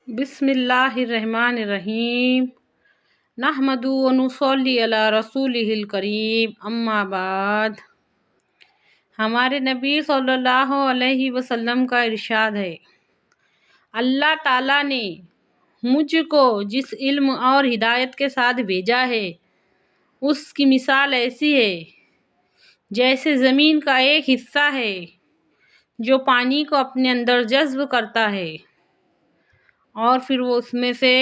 بسم اللہ الرحمن الرحیم نحمد و نصلی علی رسولہ الکریم اما بعد۔ ہمارے نبی صلی اللہ علیہ وسلم کا ارشاد ہے، اللہ تعالیٰ نے مجھ کو جس علم اور ہدایت کے ساتھ بھیجا ہے اس کی مثال ایسی ہے جیسے زمین کا ایک حصہ ہے جو پانی کو اپنے اندر جذب کرتا ہے اور پھر وہ اس میں سے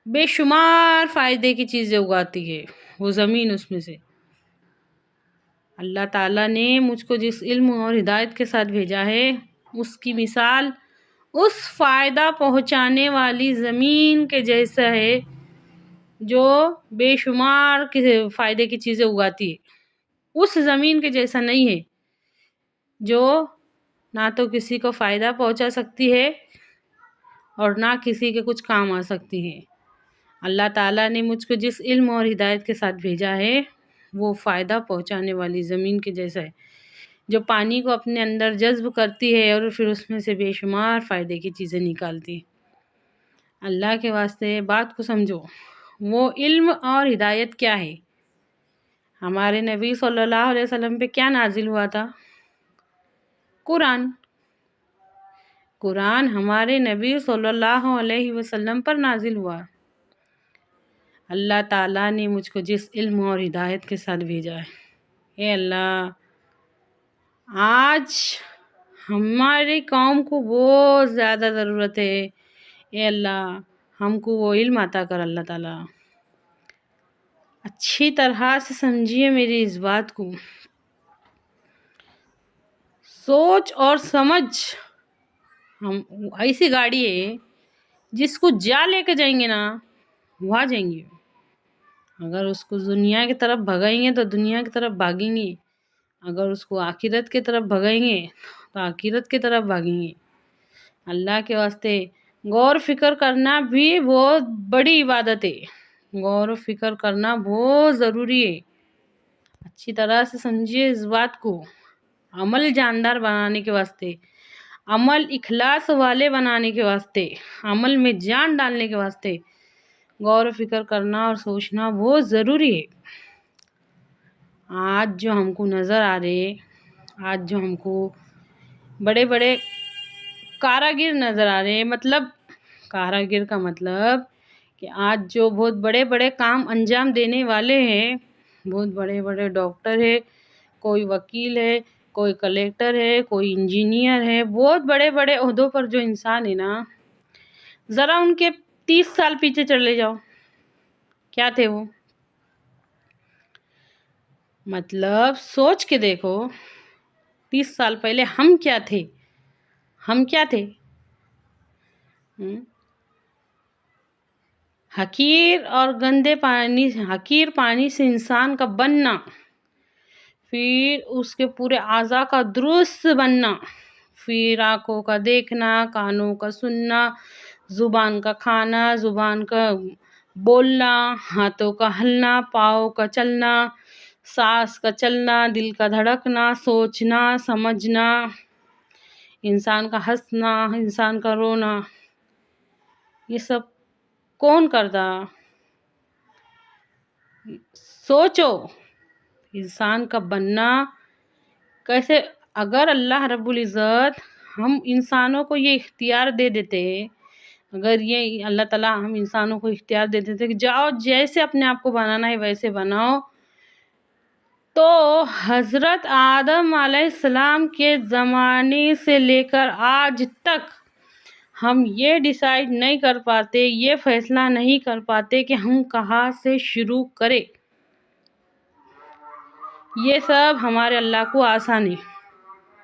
بے شمار فائدے کی چیزیں اگاتی ہے۔ وہ زمین اس میں سے اللہ تعالیٰ نے مجھ کو جس علم اور ہدایت کے ساتھ بھیجا ہے اس کی مثال اس فائدہ پہنچانے والی زمین کے جیسا ہے جو بے شمار فائدے کی چیزیں اگاتی ہے۔ اس زمین کے جیسا نہیں ہے جو نہ تو کسی کو فائدہ پہنچا سکتی ہے اور نہ کسی کے کچھ کام آ سکتی ہے۔ اللہ تعالیٰ نے مجھ کو جس علم اور ہدایت کے ساتھ بھیجا ہے وہ فائدہ پہنچانے والی زمین کے جیسا ہے جو پانی کو اپنے اندر جذب کرتی ہے اور پھر اس میں سے بے شمار فائدے کی چیزیں نکالتی ہے۔ اللہ کے واسطے بات کو سمجھو، وہ علم اور ہدایت کیا ہے؟ ہمارے نبی صلی اللہ علیہ وسلم پہ کیا نازل ہوا تھا؟ قرآن ہمارے نبی صلی اللہ علیہ وسلم پر نازل ہوا۔ اللہ تعالیٰ نے مجھ کو جس علم اور ہدایت کے ساتھ بھیجا ہے، اے اللہ آج ہماری قوم کو بہت زیادہ ضرورت ہے، اے اللہ ہم کو وہ علم عطا کر۔ اللہ تعالیٰ اچھی طرح سے سمجھیے میری اس بات کو، سوچ اور سمجھ ہم ایسی گاڑی ہے جس کو جا لے کے جائیں گے نا وہاں جائیں گے، اگر اس کو دنیا کی طرف بھگائیں گے تو دنیا کی طرف بھاگیں گے، اگر اس کو آخرت کی طرف بھگائیں گے تو آخرت کی طرف بھاگیں گے۔ اللہ کے واسطے غور و فکر کرنا بھی بہت بڑی عبادت ہے، غور و فکر کرنا بہت ضروری ہے۔ اچھی طرح سے سمجھیے اس بات کو، عمل جاندار بنانے کے واسطے، عمل اخلاص والے بنانے کے واسطے، عمل میں جان ڈالنے کے واسطے غور و فکر کرنا اور سوچنا بہت ضروری ہے۔ آج جو ہم کو نظر آ رہے، آج جو ہم کو بڑے بڑے کاراگر نظر آ رہے، مطلب کاراگر کا مطلب کہ آج جو بہت بڑے بڑے کام انجام دینے والے ہیں، بہت بڑے بڑے ڈاکٹر ہے، کوئی وکیل ہے، کوئی کلیکٹر ہے، کوئی انجینئر ہے، بہت بڑے بڑے عہدوں پر جو انسان ہے نا، ذرا ان کے 30 سال پیچھے چلے جاؤ، کیا تھے وہ؟ مطلب سوچ کے دیکھو 30 سال پہلے ہم کیا تھے؟ حقیر اور گندے پانی، حقیر پانی سے انسان کا بننا، پھر اس کے پورے اعضاء کا درست بننا، پھر آنکھوں کا دیکھنا، کانوں کا سننا، زبان کا کھانا، زبان کا بولنا، ہاتھوں کا ہلنا، پاؤں کا چلنا، سانس کا چلنا، دل کا دھڑکنا، سوچنا سمجھنا، انسان کا ہنسنا، انسان کا رونا، یہ سب کون کرتا؟ سوچو انسان کا بننا کیسے؟ اگر اللہ رب العزت ہم انسانوں کو یہ اختیار دے دیتے، اگر یہ اللہ تعالیٰ ہم انسانوں کو اختیار دے دیتے کہ جاؤ جیسے اپنے آپ کو بنانا ہے ویسے بناؤ، تو حضرت آدم علیہ السلام کے زمانے سے لے کر آج تک ہم یہ ڈیسائیڈ نہیں کر پاتے، یہ فیصلہ نہیں کر پاتے کہ ہم کہاں سے شروع کریں۔ یہ سب ہمارے اللہ کو آسان ہے۔